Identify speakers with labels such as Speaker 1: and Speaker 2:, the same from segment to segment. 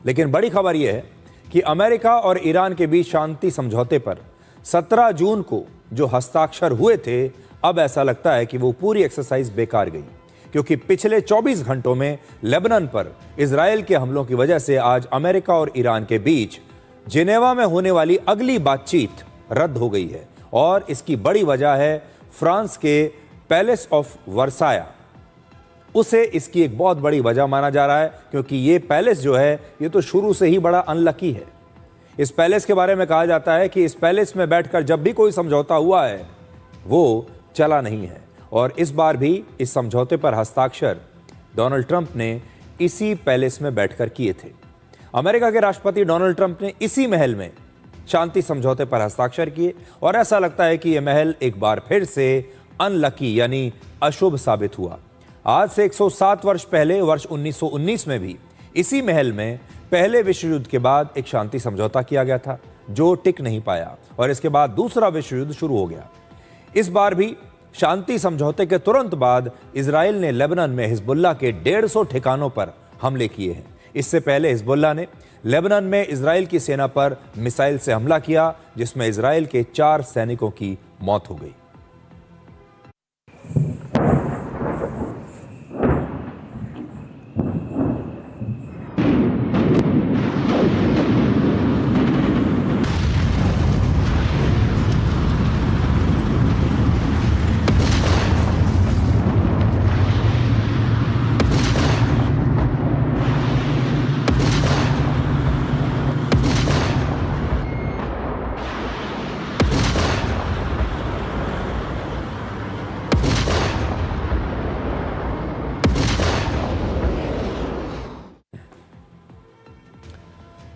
Speaker 1: लेकिन बड़ी खबर यह है कि अमेरिका और ईरान के बीच शांति समझौते पर 17 जून को जो हस्ताक्षर हुए थे, अब ऐसा लगता है कि वो पूरी एक्सरसाइज बेकार गई, क्योंकि पिछले 24 घंटों में लेबनान पर इजरायल के हमलों की वजह से आज अमेरिका और ईरान के बीच जिनेवा में होने वाली अगली बातचीत रद्द हो गई है। और इसकी बड़ी वजह है फ्रांस के पैलेस ऑफ वर्साया। उसे इसकी एक बहुत बड़ी वजह माना जा रहा है, क्योंकि ये पैलेस जो है ये तो शुरू से ही बड़ा अनलकी है। इस पैलेस के बारे में कहा जाता है कि इस पैलेस में बैठकर जब भी कोई समझौता हुआ है वो चला नहीं है, और इस बार भी इस समझौते पर हस्ताक्षर डोनाल्ड ट्रंप ने इसी पैलेस में बैठकर किए थे। अमेरिका के राष्ट्रपति डोनाल्ड ट्रंप ने इसी महल में शांति समझौते पर हस्ताक्षर किए, और ऐसा लगता है कि यह महल एक बार फिर से अनलकी यानी अशुभ साबित हुआ। आज से 107 वर्ष पहले वर्ष 1919 में भी इसी महल में पहले विश्व युद्ध के बाद एक शांति समझौता किया गया था, जो टिक नहीं पाया, और इसके बाद दूसरा विश्व युद्ध शुरू हो गया। इस बार भी शांति समझौते के तुरंत बाद इजराइल ने लेबनान में हिजबुल्लाह के 150 ठिकानों पर हमले किए हैं। इससे पहले हिजबुल्लाह ने लेबनान में इजराइल की सेना पर मिसाइल से हमला किया, जिसमें इजराइल के 4 सैनिकों की मौत हो गई।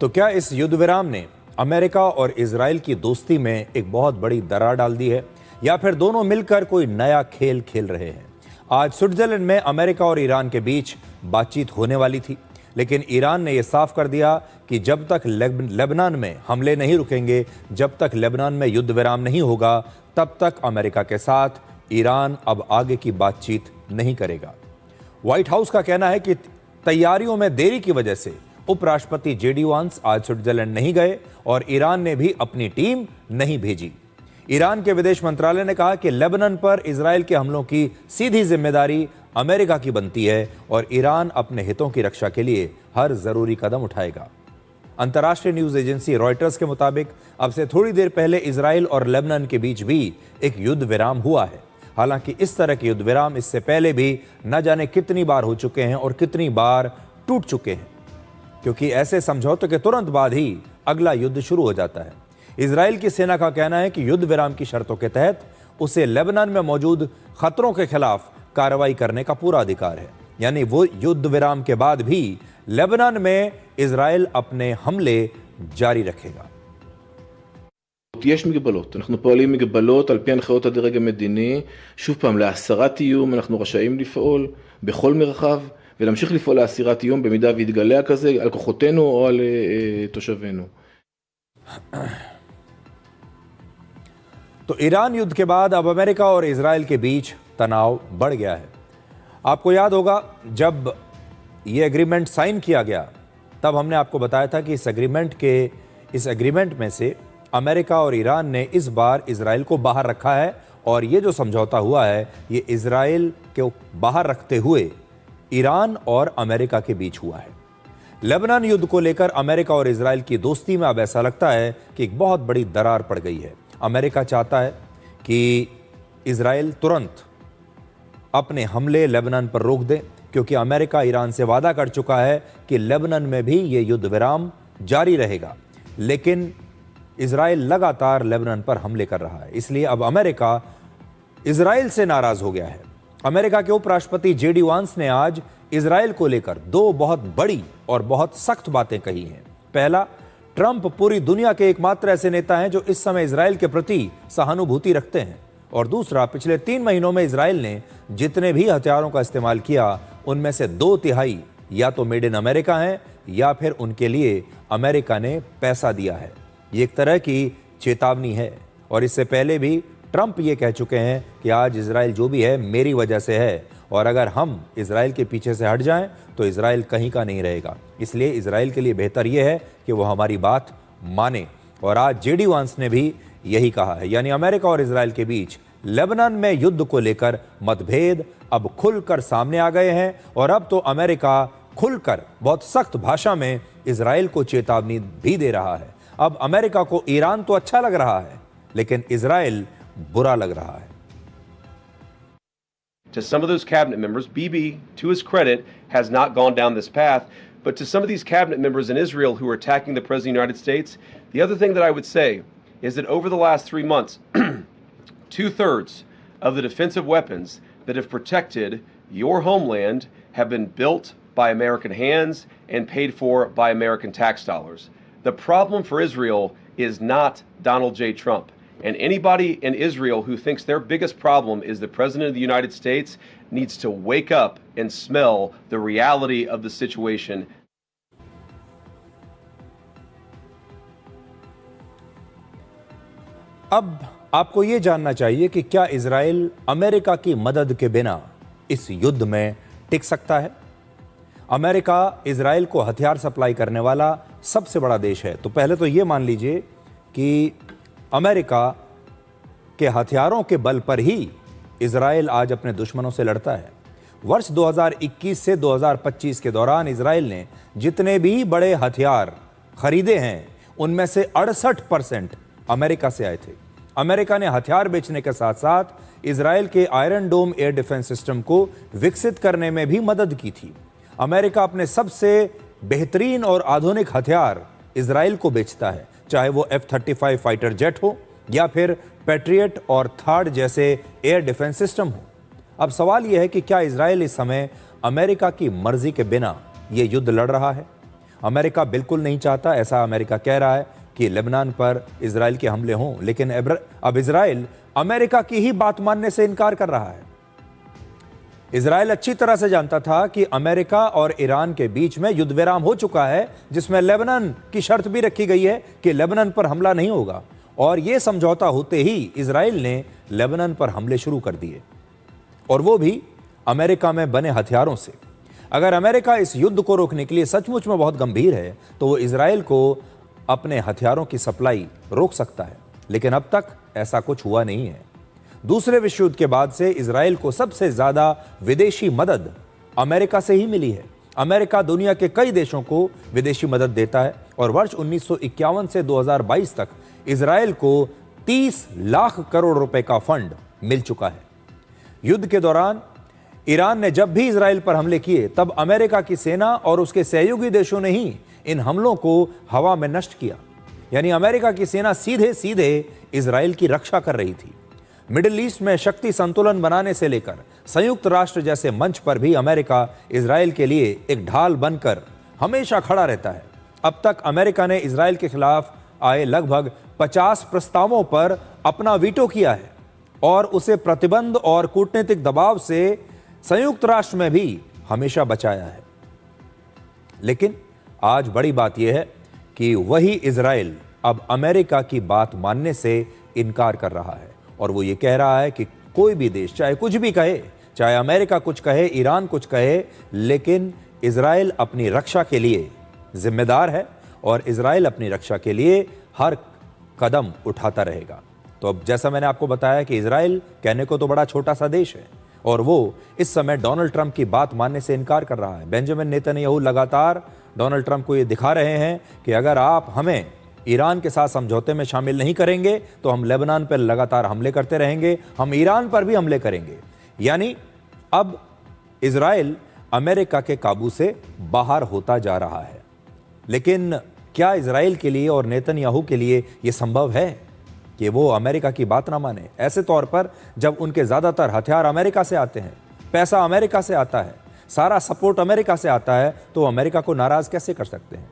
Speaker 1: तो क्या इस युद्ध विराम ने अमेरिका और इजराइल की दोस्ती में एक बहुत बड़ी दरार डाल दी है, या फिर दोनों मिलकर कोई नया खेल खेल रहे हैं? आज स्विट्जरलैंड में अमेरिका और ईरान के बीच बातचीत होने वाली थी, लेकिन ईरान ने यह साफ कर दिया कि जब तक लेबनान में हमले नहीं रुकेंगे, जब तक लेबनान में युद्ध विराम नहीं होगा, तब तक अमेरिका के साथ ईरान अब आगे की बातचीत नहीं करेगा। व्हाइट हाउस का कहना है कि तैयारियों में देरी की वजह से उपराष्ट्रपति जेडी वांस आज स्विट्जरलैंड नहीं गए, और ईरान ने भी अपनी टीम नहीं भेजी। ईरान के विदेश मंत्रालय ने कहा कि लेबनान पर इजराइल के हमलों की सीधी जिम्मेदारी अमेरिका की बनती है, और ईरान अपने हितों की रक्षा के लिए हर जरूरी कदम उठाएगा। अंतर्राष्ट्रीय न्यूज एजेंसी रॉयटर्स के मुताबिक अब से थोड़ी देर पहले इजराइल और लेबनान के बीच भी एक युद्ध विराम हुआ है। हालांकि इस तरह के युद्ध विराम इससे पहले भी न जाने कितनी बार हो चुके हैं और कितनी बार टूट चुके हैं, क्योंकि ऐसे समझौते के तुरंत बाद ही अगला युद्ध शुरू हो जाता है। इजराइल की सेना का कहना है कि युद्ध विराम की शर्तों के तहत उसे लेबनान में मौजूद खतरों के खिलाफ कार्रवाई करने का पूरा अधिकार है, यानी वो युद्ध विराम के बाद भी लेबनान में इजराइल अपने हमले जारी रखेगा।
Speaker 2: יש מגבלות, אנחנו פועלים מגבלות על פי הנחיות הדרג המדיני, שוב פעם להסרת איום אנחנו רשאים לפעול בכל מרחב, ולהמשיך לפעול להסירת איום במידה ויתגלה כזה על כוחותינו או על תושבינו.
Speaker 1: तो ईरान युद्ध के बाद अब अमेरिका और इजराइल के बीच तनाव बढ़ गया है। आपको याद होगा जब ये एग्रीमेंट साइन किया गया, तब हमने आपको बताया था कि इस एग्रीमेंट में से अमेरिका और ईरान ने इस बार इजराइल को बाहर रखा है, और ये जो समझौता हुआ है ये इजराइल को बाहर रखते हुए ईरान और अमेरिका के बीच हुआ है। लेबनान युद्ध को लेकर अमेरिका और इजराइल की दोस्ती में अब ऐसा लगता है कि एक बहुत बड़ी दरार पड़ गई है। अमेरिका चाहता है कि इजराइल तुरंत अपने हमले लेबनान पर रोक दे, क्योंकि अमेरिका ईरान से वादा कर चुका है कि लेबनान में भी ये युद्ध विराम जारी रहेगा, लेकिन इजराइल लगातार लेबनान पर हमले कर रहा है। इसलिए अब अमेरिका इजराइल से नाराज हो गया है। अमेरिका के उपराष्ट्रपति जेडी वांस ने आज इजराइल को लेकर 2 बहुत बड़ी और बहुत सख्त बातें कही हैं। पहला, ट्रंप पूरी दुनिया के एकमात्र ऐसे नेता हैं जो इस समय इजराइल के प्रति सहानुभूति रखते हैं, और दूसरा, पिछले 3 महीनों में इजराइल ने जितने भी हथियारों का इस्तेमाल किया उनमें से 2/3 या तो मेड इन अमेरिका हैं या फिर उनके लिए अमेरिका ने पैसा दिया है। ये एक तरह की चेतावनी है, और इससे पहले भी ट्रंप ये कह चुके हैं कि आज इजराइल जो भी है मेरी वजह से है, और अगर हम इजराइल के पीछे से हट जाएं तो इजराइल कहीं का नहीं रहेगा। इसलिए इजराइल के लिए बेहतर यह है कि वो हमारी बात माने। और आज जेडी वांस ने भी यही कहा है, यानी अमेरिका और इजराइल के बीच लेबनान में युद्ध को लेकर मतभेद अब खुलकर सामने आ गए हैं और अब तो अमेरिका खुलकर बहुत सख्त भाषा में इजराइल को चेतावनी भी दे रहा है। अब अमेरिका को ईरान तो अच्छा लग रहा है, लेकिन इजराइल बुरा लग रहा है।
Speaker 3: To some of those cabinet members, Bibi, to his credit, has not gone down this path. But to some of these cabinet members in Israel who are attacking the President of the United States, the other thing that I would say is that over the last 3 months, 2/3 of the defensive weapons that have protected your homeland have been built by American hands and paid for by American tax dollars. The problem for Israel is not Donald J. Trump. And anybody in Israel who thinks their biggest problem is the President of the United States needs to wake up and smell the reality of the situation.
Speaker 1: अब आपको यह जानना चाहिए कि क्या Israel America की मदद के बिना इस युद्ध में टिक सकता है? अमेरिका इजराइल को हथियार सप्लाई करने वाला सबसे बड़ा देश है। तो पहले तो यह मान लीजिए कि अमेरिका के हथियारों के बल पर ही इजराइल आज अपने दुश्मनों से लड़ता है। वर्ष 2021 से 2025 के दौरान इजराइल ने जितने भी बड़े हथियार खरीदे हैं उनमें से 68% अमेरिका से आए थे। अमेरिका ने हथियार बेचने के साथ साथ इजराइल के आयरन डोम एयर डिफेंस सिस्टम को विकसित करने में भी मदद की थी। अमेरिका अपने सबसे बेहतरीन और आधुनिक हथियार इजराइल को बेचता है, चाहे वो F-35 फाइटर जेट हो या फिर पैट्रियट और थार्ड जैसे एयर डिफेंस सिस्टम हो। अब सवाल यह है कि क्या इजराइल इस समय अमेरिका की मर्जी के बिना यह युद्ध लड़ रहा है? अमेरिका बिल्कुल नहीं चाहता, ऐसा अमेरिका कह रहा है कि लेबनान पर इजराइल के हमले हों, लेकिन अब इजराइल अमेरिका की ही बात मानने से इनकार कर रहा है। इजराइल अच्छी तरह से जानता था कि अमेरिका और ईरान के बीच में युद्ध विराम हो चुका है, जिसमें लेबनान की शर्त भी रखी गई है कि लेबनान पर हमला नहीं होगा, और यह समझौता होते ही इजराइल ने लेबनान पर हमले शुरू कर दिए, और वो भी अमेरिका में बने हथियारों से। अगर अमेरिका इस युद्ध को रोकने के लिए सचमुच में बहुत गंभीर है तो वो इजराइल को अपने हथियारों की सप्लाई रोक सकता है, लेकिन अब तक ऐसा कुछ हुआ नहीं है। दूसरे विश्व युद्ध के बाद से इजराइल को सबसे ज्यादा विदेशी मदद अमेरिका से ही मिली है। अमेरिका दुनिया के कई देशों को विदेशी मदद देता है और वर्ष 1951 से 2022 तक इजराइल को 30 लाख करोड़ रुपए का फंड मिल चुका है। युद्ध के दौरान ईरान ने जब भी इजराइल पर हमले किए तब अमेरिका की सेना और उसके सहयोगी देशों ने ही इन हमलों को हवा में नष्ट किया, यानी अमेरिका की सेना सीधे सीधे इजराइल की रक्षा कर रही थी। मिडिल ईस्ट में शक्ति संतुलन बनाने से लेकर संयुक्त राष्ट्र जैसे मंच पर भी अमेरिका इजराइल के लिए एक ढाल बनकर हमेशा खड़ा रहता है। अब तक अमेरिका ने इजराइल के खिलाफ आए लगभग 50 प्रस्तावों पर अपना वीटो किया है और उसे प्रतिबंध और कूटनीतिक दबाव से संयुक्त राष्ट्र में भी हमेशा बचाया है। लेकिन आज बड़ी बात यह है कि वही इजराइल अब अमेरिका की बात मानने से इनकार कर रहा है और वो ये कह रहा है कि कोई भी देश चाहे कुछ भी कहे, चाहे अमेरिका कुछ कहे, ईरान कुछ कहे, लेकिन इजराइल अपनी रक्षा के लिए जिम्मेदार है और इजराइल अपनी रक्षा के लिए हर कदम उठाता रहेगा। तो अब जैसा मैंने आपको बताया कि इजराइल कहने को तो बड़ा छोटा सा देश है और वो इस समय डोनाल्ड ट्रंप की बात मानने से इनकार कर रहा है। बेंजामिन नेतन्याहू लगातार डोनाल्ड ट्रंप को ये दिखा रहे हैं कि अगर आप हमें ईरान के साथ समझौते में शामिल नहीं करेंगे तो हम लेबनान पर लगातार हमले करते रहेंगे, हम ईरान पर भी हमले करेंगे। यानी अब इजराइल अमेरिका के काबू से बाहर होता जा रहा है। लेकिन क्या इजराइल के लिए और नेतन्याहू के लिए यह संभव है कि वो अमेरिका की बात ना माने? ऐसे तौर पर जब उनके ज्यादातर हथियार अमेरिका से आते हैं, पैसा अमेरिका से आता है, सारा सपोर्ट अमेरिका से आता है, तो अमेरिका को नाराज कैसे कर सकते हैं?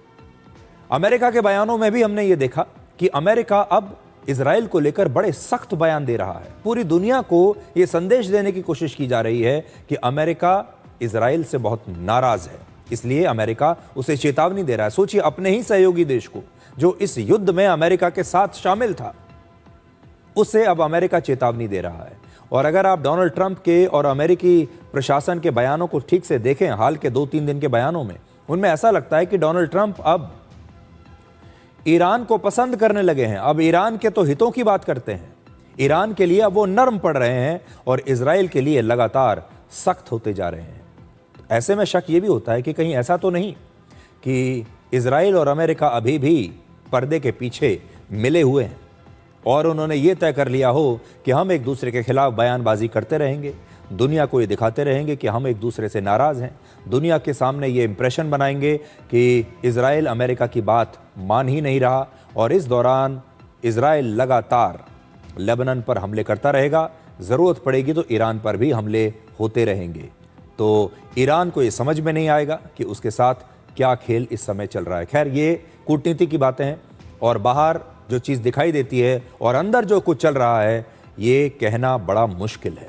Speaker 1: अमेरिका के बयानों में भी हमने ये देखा कि अमेरिका अब इजराइल को लेकर बड़े सख्त बयान दे रहा है। पूरी दुनिया को यह संदेश देने की कोशिश की जा रही है कि अमेरिका इजराइल से बहुत नाराज है, इसलिए अमेरिका उसे चेतावनी दे रहा है। सोचिए, अपने ही सहयोगी देश को जो इस युद्ध में अमेरिका के साथ शामिल था, उसे अब अमेरिका चेतावनी दे रहा है। और अगर आप डोनाल्ड ट्रंप के और अमेरिकी प्रशासन के बयानों को ठीक से देखें, हाल के 2-3 दिन के बयानों में, उनमें ऐसा लगता है कि डोनाल्ड ट्रंप अब ईरान को पसंद करने लगे हैं। अब ईरान के तो हितों की बात करते हैं, ईरान के लिए अब वो नरम पड़ रहे हैं और इजराइल के लिए लगातार सख्त होते जा रहे हैं। ऐसे में शक ये भी होता है कि कहीं ऐसा तो नहीं कि इजराइल और अमेरिका अभी भी पर्दे के पीछे मिले हुए हैं और उन्होंने ये तय कर लिया हो कि हम एक दूसरे के खिलाफ बयानबाजी करते रहेंगे, दुनिया को ये दिखाते रहेंगे कि हम एक दूसरे से नाराज़ हैं, दुनिया के सामने ये इंप्रेशन बनाएंगे कि इजराइल अमेरिका की बात मान ही नहीं रहा और इस दौरान इजराइल लगातार लेबनान पर हमले करता रहेगा, ज़रूरत पड़ेगी तो ईरान पर भी हमले होते रहेंगे। तो ईरान को ये समझ में नहीं आएगा कि उसके साथ क्या खेल इस समय चल रहा है। खैर, ये कूटनीति की बातें हैं और बाहर जो चीज़ दिखाई देती है और अंदर जो कुछ चल रहा है, ये कहना बड़ा मुश्किल है।